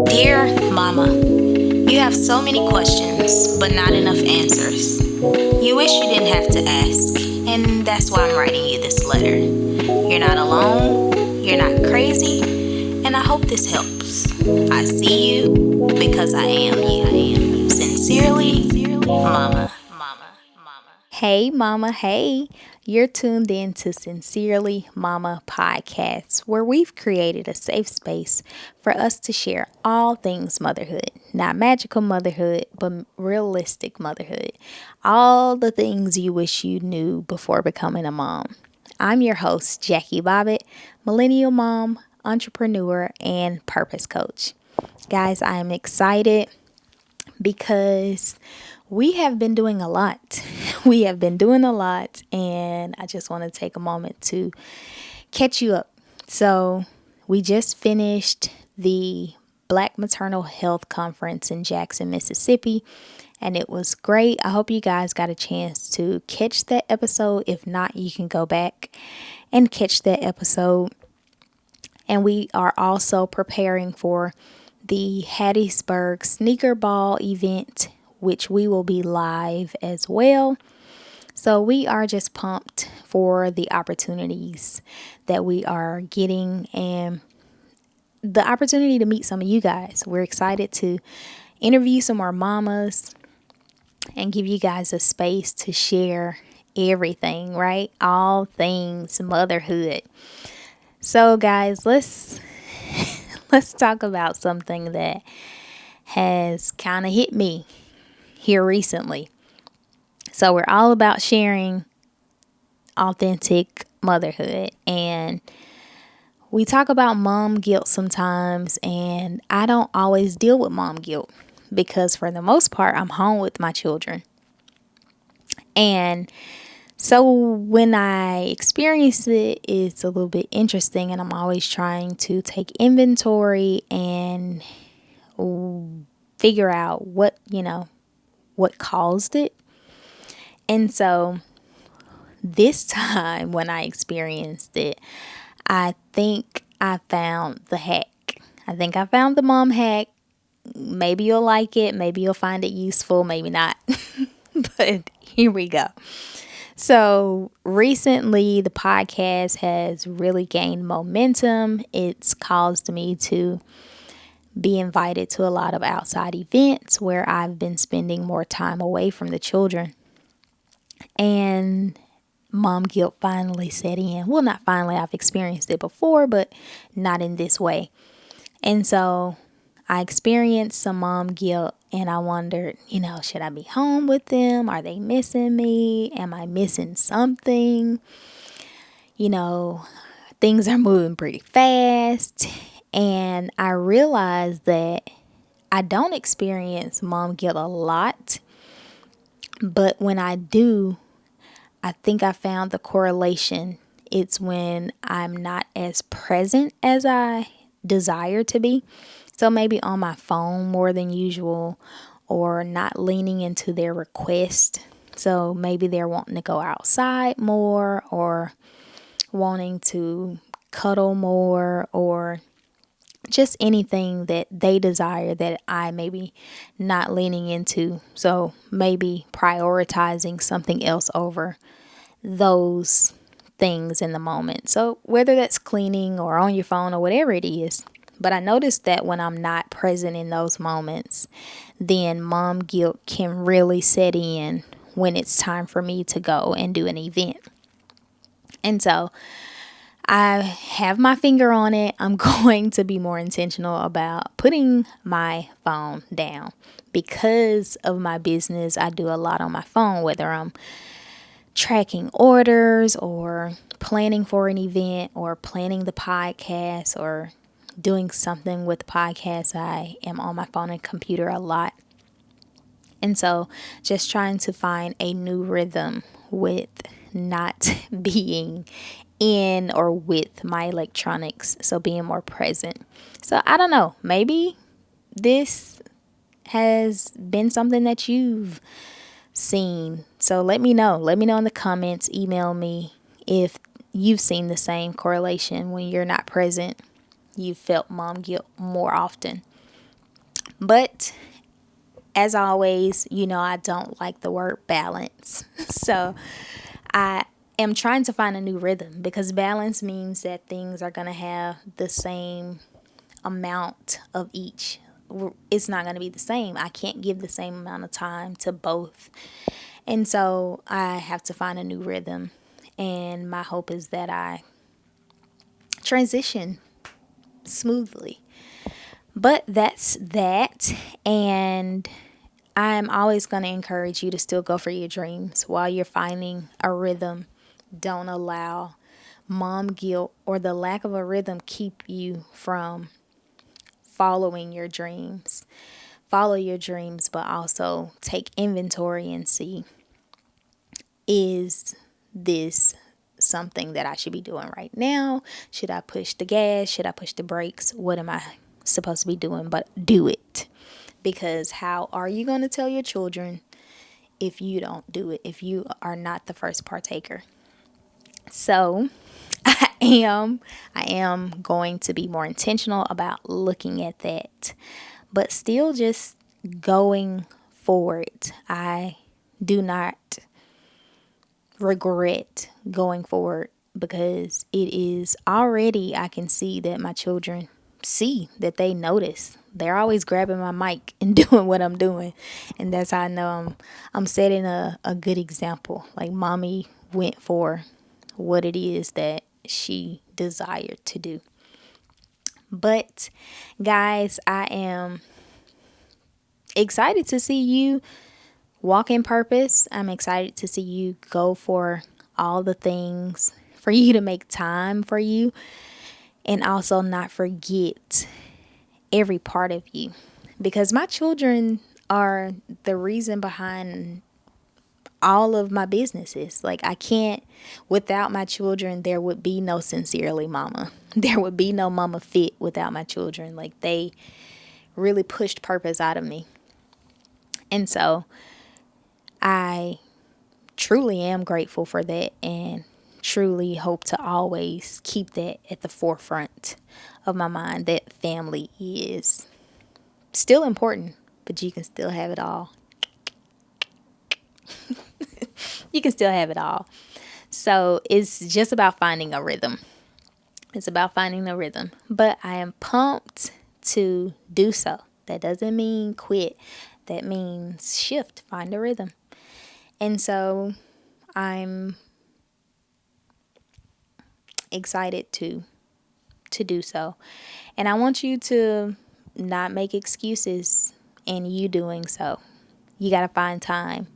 Dear Mama, you have so many questions, but not enough answers. You wish you didn't have to ask, and that's why I'm writing you this letter. You're not alone, you're not crazy, and I hope this helps. I see you because I am you. Sincerely, Mama. Hey, Mama, hey. You're tuned in to Sincerely Mama podcast, where we've created a safe space for us to share all things motherhood. Not magical motherhood, but realistic motherhood. All the things you wish you knew before becoming a mom. I'm your host, Jackie Bobbitt, millennial mom, entrepreneur, and purpose coach. Guys, I am excited because we have been doing a lot. We have been doing a lot, and I just want to take a moment to catch you up. So, we just finished the Black Maternal Health Conference in Jackson, Mississippi, and it was great. I hope you guys got a chance to catch that episode. If not, you can go back and catch that episode. And we are also preparing for the Hattiesburg Sneaker Ball event, which we will be live as well. So we are just pumped for the opportunities that we are getting and the opportunity to meet some of you guys. We're excited to interview some more mamas and give you guys a space to share everything, right? All things motherhood. So guys, let's talk about something that has kind of hit me here recently. So we're all about sharing authentic motherhood, and we talk about mom guilt sometimes, and I don't always deal with mom guilt because for the most part I'm home with my children. And so when I experience it, it's a little bit interesting, and I'm always trying to take inventory and figure out what caused it. And so this time when I experienced it, I think I found the hack. I think I found the mom hack. Maybe you'll like it. Maybe you'll find it useful. Maybe not. But here we go. So recently, the podcast has really gained momentum. It's caused me to be invited to a lot of outside events where I've been spending more time away from the children. And mom guilt finally set in. Well, not finally, I've experienced it before, but not in this way. And so I experienced some mom guilt, and I wondered, should I be home with them? Are they missing me? Am I missing something? Things are moving pretty fast. And I realized that I don't experience mom guilt a lot, but when I do, I think I found the correlation. It's when I'm not as present as I desire to be. So maybe on my phone more than usual, or not leaning into their request. So maybe they're wanting to go outside more, or wanting to cuddle more, or just anything that they desire that I maybe not leaning into. So maybe prioritizing something else over those things in the moment. So whether that's cleaning or on your phone or whatever it is. But I noticed that when I'm not present in those moments, then mom guilt can really set in when it's time for me to go and do an event. And so I have my finger on it. I'm going to be more intentional about putting my phone down. Because of my business, I do a lot on my phone, whether I'm tracking orders or planning for an event or planning the podcast or doing something with the podcast. I am on my phone and computer a lot. And so just trying to find a new rhythm with not being in or with my electronics. So being more present. So I don't know, maybe this has been something that you've seen. So let me know. Let me know in the comments. Email me if you've seen the same correlation when you're not present. You felt mom guilt more often. But as always, I don't like the word balance. So I am trying to find a new rhythm because balance means that things are going to have the same amount of each. It's not going to be the same. I can't give the same amount of time to both. And so I have to find a new rhythm. And my hope is that I transition smoothly. But that's that. And I'm always going to encourage you to still go for your dreams while you're finding a rhythm. Don't allow mom guilt or the lack of a rhythm keep you from following your dreams. Follow your dreams, but also take inventory and see, is this something that I should be doing right now? Should I push the gas? Should I push the brakes? What am I supposed to be doing? But do it. Because how are you going to tell your children if you don't do it, if you are not the first partaker? So I am going to be more intentional about looking at that, but still just going forward. I do not regret going forward because it is already, I can see that my children see that they notice. They're always grabbing my mic and doing what I'm doing. And that's how I know I'm setting a good example. Like mommy went for what it is that she desired to do. But guys, I am excited to see you walk in purpose. I'm excited to see you go for all the things, for you to make time for you, and also not forget every part of you. Because my children are the reason behind all of my businesses. Like, I can't, without my children, there would be no Sincerely Mama. There would be no Mama Fit without my children. Like, they really pushed purpose out of me. And so I truly am grateful for that and truly hope to always keep that at the forefront of my mind, that family is still important, but you can still have it all. You can still have it all. So it's just about finding a rhythm. It's about finding a rhythm. But I am pumped to do so. That doesn't mean quit. That means shift, find a rhythm. And so I'm excited to do so. And I want you to not make excuses in you doing so. You got to find time,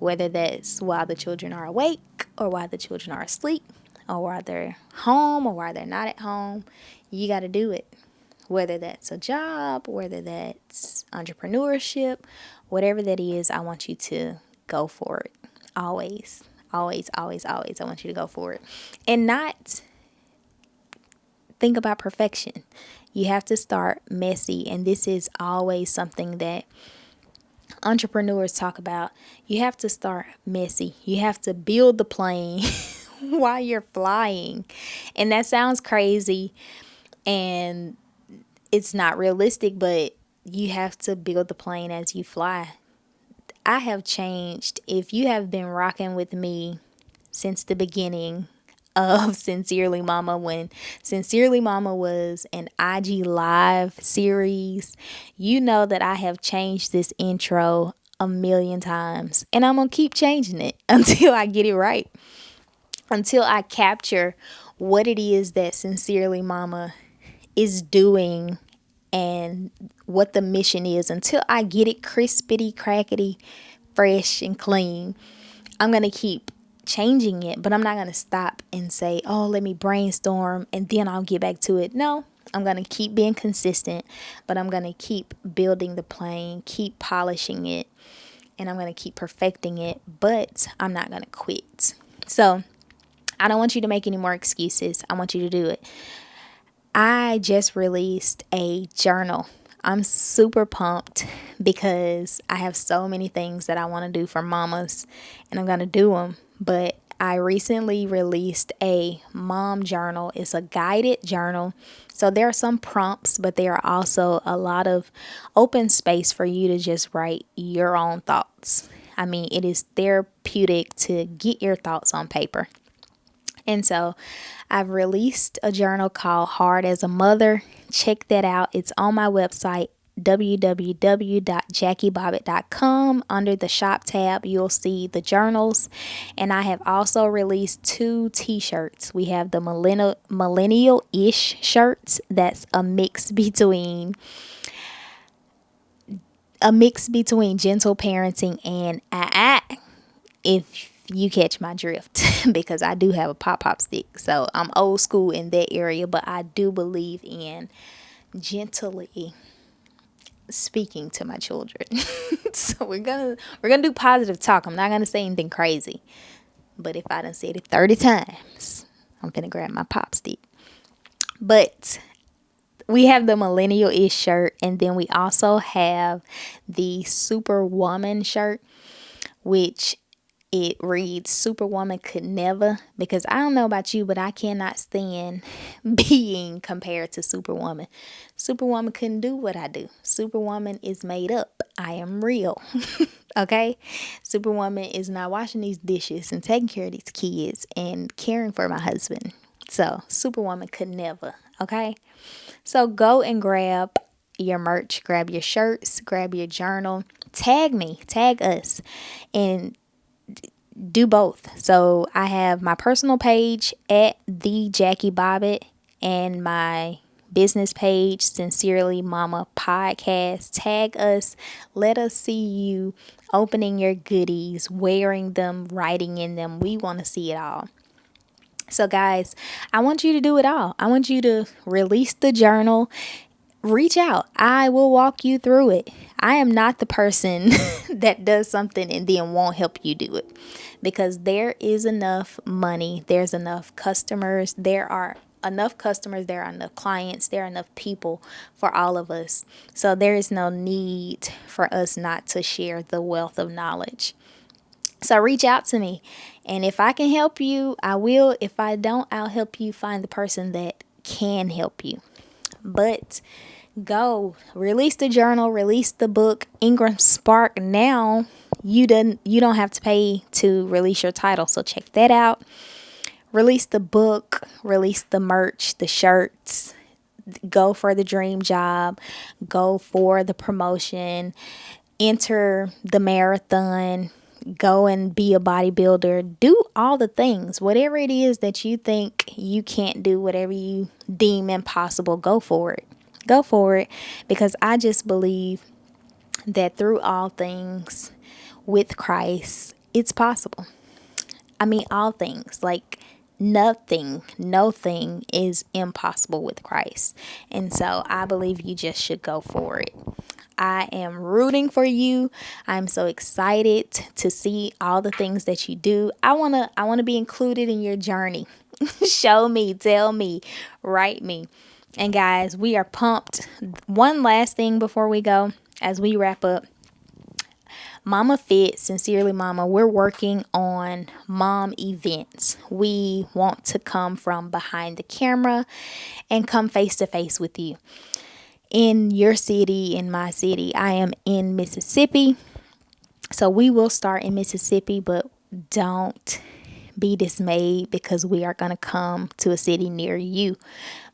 whether that's while the children are awake or while the children are asleep or while they're home or while they're not at home. You got to do it. Whether that's a job, whether that's entrepreneurship, whatever that is, I want you to go for it. Always, always, always, always. I want you to go for it. And not think about perfection. You have to start messy. And this is always something that entrepreneurs talk about. You have to start messy. You have to build the plane while you're flying. And that sounds crazy and it's not realistic, but you have to build the plane as you fly. I have changed. If you have been rocking with me since the beginning of Sincerely Mama, when Sincerely Mama was an IG Live series, you know that I have changed this intro a million times. And I'm going to keep changing it until I get it right. Until I capture what it is that Sincerely Mama is doing and what the mission is. Until I get it crispity, crackety, fresh, and clean, I'm going to keep changing it, but I'm not going to stop and say, oh, let me brainstorm and then I'll get back to it. No, I'm going to keep being consistent, but I'm going to keep building the plane, keep polishing it, and I'm going to keep perfecting it, but I'm not going to quit. So I don't want you to make any more excuses. I want you to do it. I just released a journal. I'm super pumped because I have so many things that I want to do for mamas and I'm going to do them. But I recently released a mom journal. It's a guided journal. So there are some prompts, but there are also a lot of open space for you to just write your own thoughts. I mean, it is therapeutic to get your thoughts on paper. And so I've released a journal called Hard as a Mother. Check that out. It's on my website, www.jackiebobbitt.com. Under the shop tab, you'll see the journals. And I have also released 2 t-shirts. We have the millennial-ish shirts. That's a mix between gentle parenting and if you catch my drift, because I do have a pop stick. So I'm old school in that area, but I do believe in gently speaking to my children. So we're gonna do positive talk. I'm not gonna say anything crazy, but if I done said it 30 times, I'm gonna grab my pop stick. But we have the millennial-ish shirt, and then we also have the Superwoman shirt, which it reads Superwoman could never, because I don't know about you, but I cannot stand being compared to Superwoman. Superwoman couldn't do what I do. Superwoman is made up. I am real. Okay? Superwoman is not washing these dishes and taking care of these kids and caring for my husband. So Superwoman could never. Okay? So go and grab your merch, grab your shirts, grab your journal, tag me, tag us, and do both. So I have my personal page at the Jackie Bobbitt and my business page, Sincerely Mama Podcast. Tag us. Let us see you opening your goodies, wearing them, writing in them. We want to see it all. So guys, I want you to do it all. I want you to release the journal. Reach out. I will walk you through it. I am not the person that does something and then won't help you do it, because there is enough money. There's enough customers. There are enough customers. There are enough clients. There are enough people for all of us. So there is no need for us not to share the wealth of knowledge. So reach out to me. And if I can help you, I will. If I don't, I'll help you find the person that can help you. But go release the journal, release the book, Ingram Spark. Now you don't have to pay to release your title. So check that out. Release the book, release the merch, the shirts, go for the dream job, go for the promotion, enter the marathon, go and be a bodybuilder, do all the things, whatever it is that you think you can't do, whatever you deem impossible, go for it. Go for it, because I just believe that through all things with Christ, it's possible. I mean, all things, like nothing is impossible with Christ. And so I believe you just should go for it. I am rooting for you. I'm so excited to see all the things that you do. I want to be included in your journey. Show me, tell me, write me. And guys, we are pumped. One last thing before we go, as we wrap up. Mama Fit, Sincerely Mama, we're working on mom events. We want to come from behind the camera and come face to face with you. In your city, in my city, I am in Mississippi. So we will start in Mississippi, but don't be dismayed, because we are going to come to a city near you.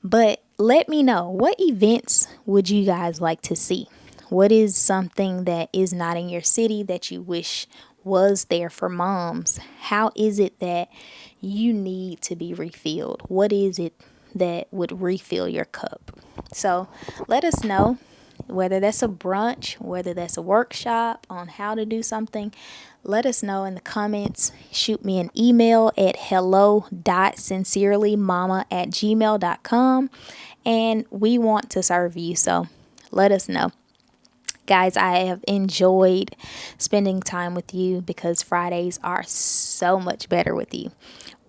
But let me know, what events would you guys like to see? What is something that is not in your city that you wish was there for moms? How is it that you need to be refilled? What is it that would refill your cup? So let us know, whether that's a brunch, whether that's a workshop on how to do something. Let us know in the comments. Shoot me an email at hello.sincerelymama@gmail.com, and we want to serve you. So let us know. Guys, I have enjoyed spending time with you, because Fridays are so much better with you.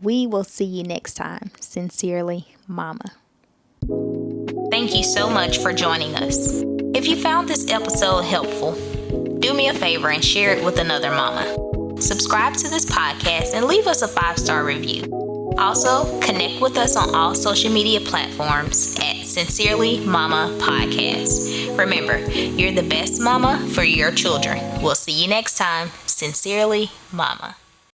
We will see you next time. Sincerely, Mama. Thank you so much for joining us. If you found this episode helpful, do me a favor and share it with another mama. subscribe to this podcast and leave us a 5-star review. Also, connect with us on all social media platforms at Sincerely Mama Podcast. Remember, you're the best mama for your children. We'll see you next time. Sincerely Mama.